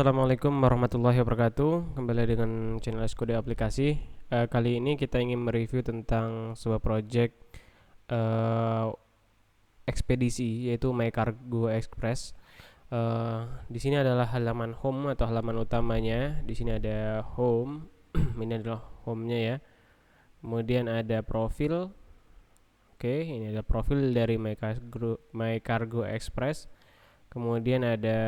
Assalamualaikum warahmatullahi wabarakatuh. Kembali dengan channel Skode Aplikasi. Kali ini kita ingin mereview tentang sebuah project eh, ekspedisi, yaitu My Cargo Express. Di sini adalah halaman home atau halaman utamanya. Di sini ada home. Ini adalah home-nya ya. Kemudian ada profil. Oke, ini adalah profil dari My Cargo Express. Kemudian ada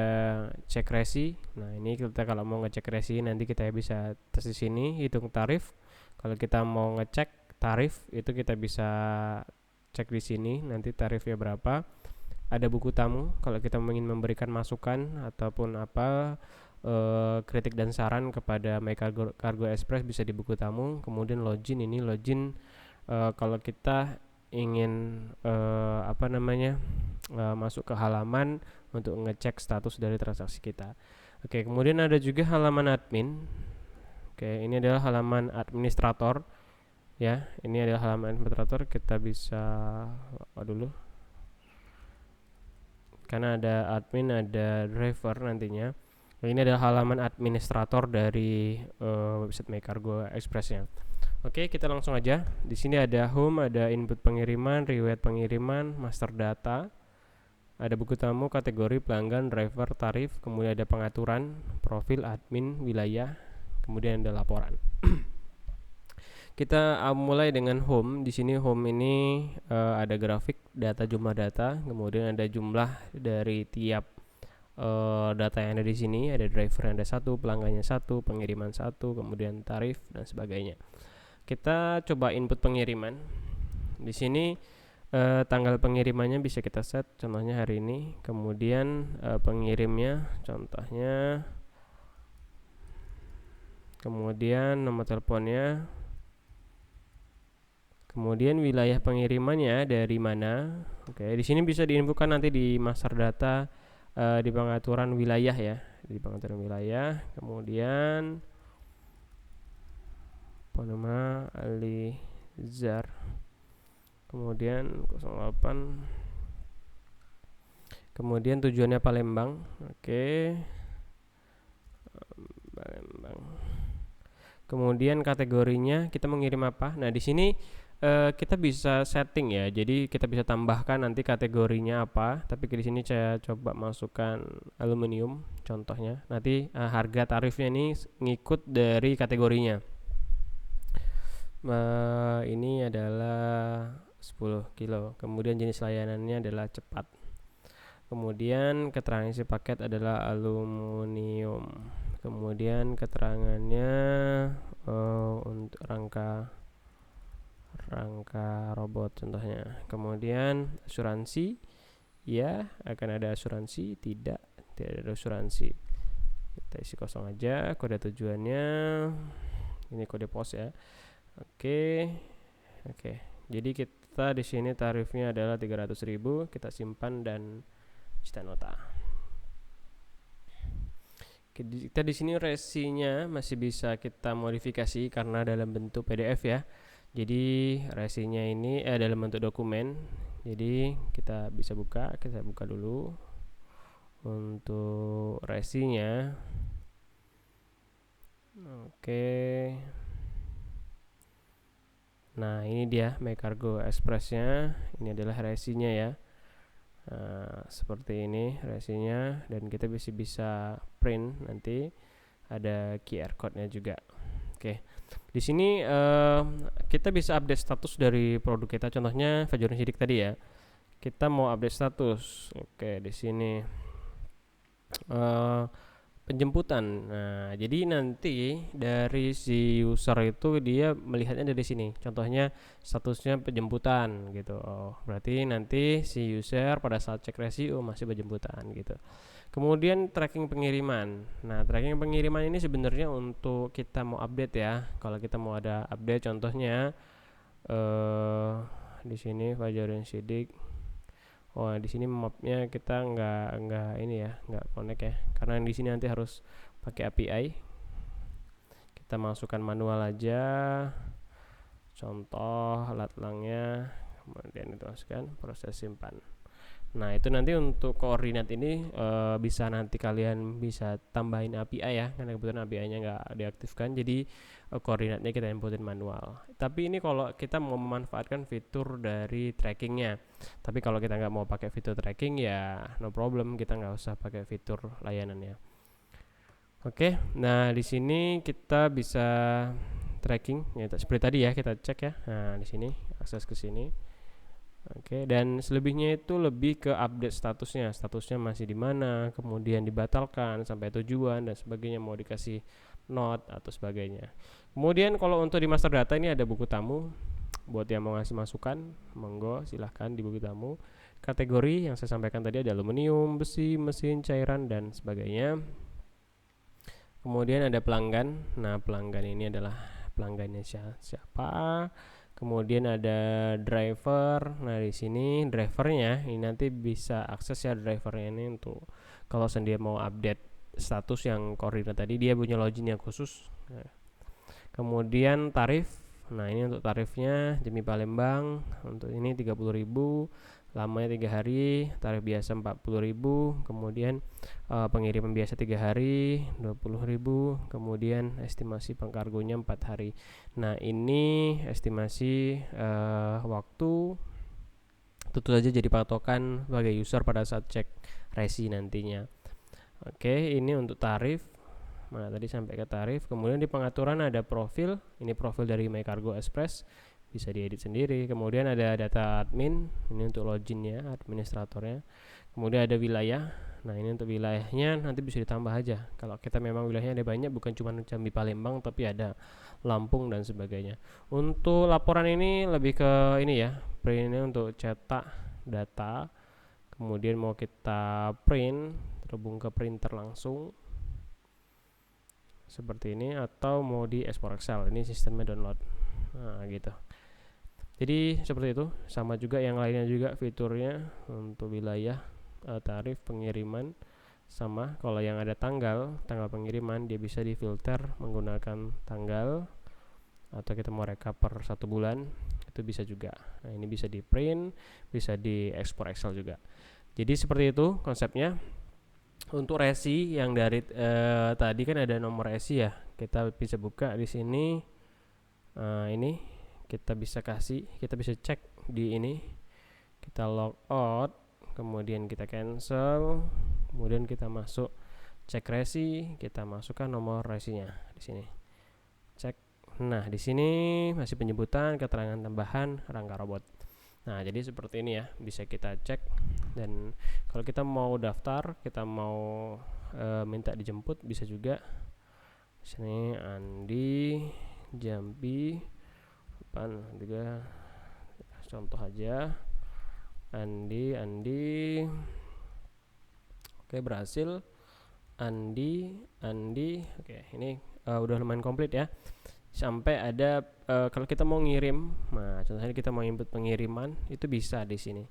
cek resi. Nah, ini kita kalau mau ngecek resi nanti kita bisa tes di sini, hitung tarif. Kalau kita mau ngecek tarif itu kita bisa cek di sini nanti tarifnya berapa. Ada buku tamu kalau kita ingin memberikan masukan ataupun apa, kritik dan saran kepada My Cargo Express bisa di buku tamu. Kemudian login, ini login kalau kita ingin masuk ke halaman untuk ngecek status dari transaksi kita. Oke, kemudian ada juga halaman admin. Oke, ini adalah halaman administrator ya. Ini adalah halaman administrator, kita bisa dulu karena ada admin, ada driver nantinya. Ini adalah halaman administrator dari website My Cargo Express-nya. Oke, kita langsung aja. Di sini ada home, ada input pengiriman, riwayat pengiriman, master data, ada buku tamu, kategori, pelanggan, driver, tarif, kemudian ada pengaturan, profil, admin, wilayah, kemudian ada laporan. Kita mulai dengan home. Di sini home ini ada grafik, data, jumlah data, kemudian ada jumlah dari tiap data yang ada di sini. Ada driver yang ada satu, pelanggannya satu, pengiriman satu, kemudian tarif dan sebagainya. Kita coba input pengiriman. Di sini tanggal pengirimannya bisa kita set, contohnya hari ini. Kemudian pengirimnya, contohnya. Kemudian nomor teleponnya. Kemudian wilayah pengirimannya dari mana. Oke, di sini bisa diinfokan nanti di master data di pengaturan wilayah ya, di pengaturan wilayah. Kemudian nama Ali Zar. Kemudian 08. Kemudian tujuannya Palembang. Oke. Palembang. Kemudian kategorinya kita mengirim apa? Nah, di sini kita bisa setting ya. Jadi kita bisa tambahkan nanti kategorinya apa. Tapi di sini saya coba masukkan aluminium contohnya. Nanti harga tarifnya ini ngikut dari kategorinya. Ini adalah 10 kilo. Kemudian jenis layanannya adalah cepat. Kemudian keterangan isi paket adalah aluminium. Kemudian keterangannya untuk rangka robot contohnya. Kemudian asuransi, ya akan ada asuransi, tidak ada asuransi. Kita isi kosong aja. Kode tujuannya ini kode pos ya. Oke. Jadi kita di sini tarifnya adalah 300.000. Kita simpan dan cita nota. Kita di sini resinya masih bisa kita modifikasi karena dalam bentuk PDF ya. Jadi resinya ini dalam bentuk dokumen. Jadi kita bisa buka. Kita buka dulu untuk resinya. Oke. Nah, ini dia My Cargo Express-nya. Ini adalah resinya ya. Seperti ini resinya, dan kita bisa print nanti ada QR code-nya juga. Oke. Di sini kita bisa update status dari produk kita. Contohnya Fajorin Sidik tadi ya. Kita mau update status. Oke, di sini penjemputan. Nah, jadi nanti dari si user itu dia melihatnya dari sini. Contohnya statusnya penjemputan gitu. Berarti nanti si user pada saat cek resi masih penjemputan gitu. Kemudian tracking pengiriman. Nah, tracking pengiriman ini sebenarnya untuk kita mau update ya. Kalau kita mau ada update, contohnya di sini Fajorin Sidik. Di sini mapnya kita nggak ini ya, nggak connect ya, karena di sini nanti harus pakai API. Kita masukkan manual aja, contoh latlangnya, kemudian itu masukkan, proses simpan. Nah, itu nanti untuk koordinat ini bisa nanti kalian bisa tambahin API ya, karena kebetulan API-nya nggak diaktifkan, jadi koordinatnya kita inputin manual. Tapi ini kalau kita mau memanfaatkan fitur dari trackingnya. Tapi kalau kita nggak mau pakai fitur tracking ya no problem, kita nggak usah pakai fitur layanannya. Oke, nah di sini kita bisa tracking ya seperti tadi ya, kita cek ya. Nah, di sini akses ke sini. Oke, dan selebihnya itu lebih ke update statusnya masih di mana, kemudian dibatalkan sampai tujuan dan sebagainya, mau dikasih note atau sebagainya. Kemudian kalau untuk di master data ini ada buku tamu, buat yang mau ngasih masukan, monggo silahkan di buku tamu. Kategori yang saya sampaikan tadi ada aluminium, besi, mesin, cairan dan sebagainya. Kemudian ada pelanggan. Nah, pelanggan ini adalah pelanggannya siapa. Kemudian ada driver. Nah, di sini drivernya ini nanti bisa akses ya, drivernya ini untuk kalau sendiri mau update status yang koordinat tadi, dia punya login yang khusus. Nah, kemudian tarif. Nah, ini untuk tarifnya Jemi Palembang untuk ini 30.000, lamanya 3 hari, tarif biasa 40.000, kemudian pengiriman biasa 3 hari 20.000, kemudian estimasi pengkargonya 4 hari. Nah, ini estimasi waktu tentu saja jadi patokan sebagai user pada saat cek resi nantinya. Oke, ini untuk tarif. Nah, tadi sampai ke tarif. Kemudian di pengaturan ada profil. Ini profil dari My Cargo Express, bisa diedit sendiri. Kemudian ada data admin, ini untuk loginnya, administratornya. Kemudian ada wilayah. Nah, ini untuk wilayahnya nanti bisa ditambah aja. Kalau kita memang wilayahnya ada banyak, bukan cuma Jambi Palembang, tapi ada Lampung dan sebagainya. Untuk laporan ini lebih ke ini ya, printnya untuk cetak data. Kemudian mau kita print, terhubung ke printer langsung seperti ini, atau mau di ekspor Excel, ini sistemnya download. Nah, gitu. Jadi seperti itu, sama juga yang lainnya juga fiturnya untuk wilayah, tarif, pengiriman sama. Kalau yang ada tanggal pengiriman dia bisa difilter menggunakan tanggal, atau kita mau rekap per 1 bulan itu bisa juga. Nah, ini bisa di print, bisa di ekspor Excel juga. Jadi seperti itu konsepnya. Untuk resi yang dari tadi kan ada nomor resi ya, kita bisa buka di sini. Ini kita bisa cek di ini, kita log out, kemudian kita cancel, kemudian kita masuk cek resi, kita masukkan nomor resinya di sini, cek. Nah, di sini masih penyebutan keterangan tambahan rangka robot. Nah, jadi seperti ini ya, bisa kita cek. Dan kalau kita mau daftar, kita mau minta dijemput, bisa juga. Di sini Andi Jambi 83, contoh aja. Andi oke, berhasil. Andi oke, ini udah lumayan komplit ya. Sampai ada kalau kita mau ngirim, nah contohnya kita mau input pengiriman, itu bisa di sini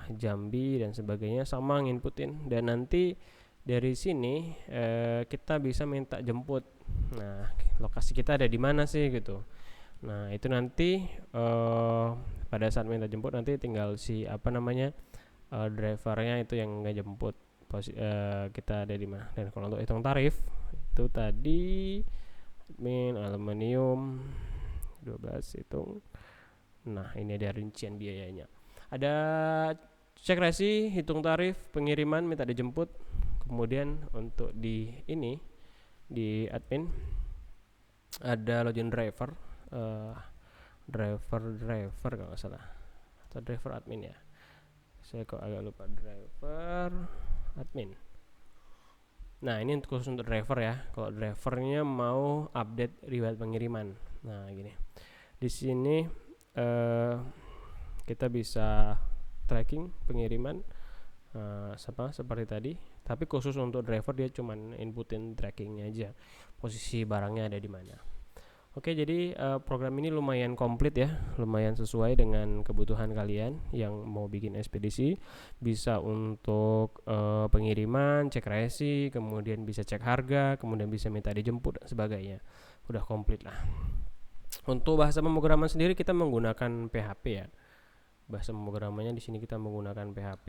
Jambi dan sebagainya, sama nginputin. Dan nanti dari sini kita bisa minta jemput. Nah, lokasi kita ada di mana sih gitu. Nah, itu nanti pada saat minta jemput nanti tinggal si drivernya itu yang ngejemput kita ada di mana. Dan kalau untuk hitung tarif itu tadi admin aluminium 12 hitung. Nah, ini ada rincian biayanya. Ada cek resi, hitung tarif, pengiriman, minta dijemput. Kemudian untuk di ini di admin ada login driver, driver kalau nggak salah, atau driver admin ya. Saya kok agak lupa, driver admin. Nah, ini khusus untuk driver ya. Kalau drivernya mau update riwayat pengiriman. Nah, gini. Di sini kita bisa tracking pengiriman seperti tadi. Tapi khusus untuk driver dia cuman inputin trackingnya aja, posisi barangnya ada di mana. Oke, jadi program ini lumayan komplit ya, lumayan sesuai dengan kebutuhan kalian yang mau bikin ekspedisi. Bisa untuk pengiriman, cek resi, kemudian bisa cek harga, kemudian bisa minta dijemput dan sebagainya. Udah komplit lah. Untuk bahasa pemrograman sendiri kita menggunakan PHP ya, Bahasa pemrogramannya di sini kita menggunakan PHP.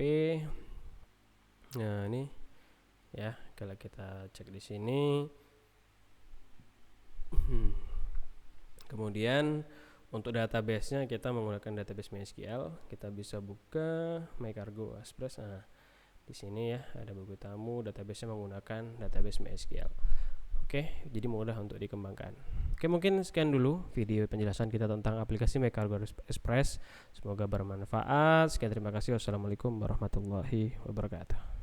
Nah, ini ya, kalau kita cek di sini. Kemudian untuk database-nya kita menggunakan database MySQL. Kita bisa buka MyCargo Express. Nah, di sini ya ada buku tamu, database-nya menggunakan database MySQL. Oke, jadi mudah untuk dikembangkan. Oke, mungkin sekian dulu video penjelasan kita tentang aplikasi MyCargo Express. Semoga bermanfaat. Sekian, terima kasih. Wassalamualaikum warahmatullahi wabarakatuh.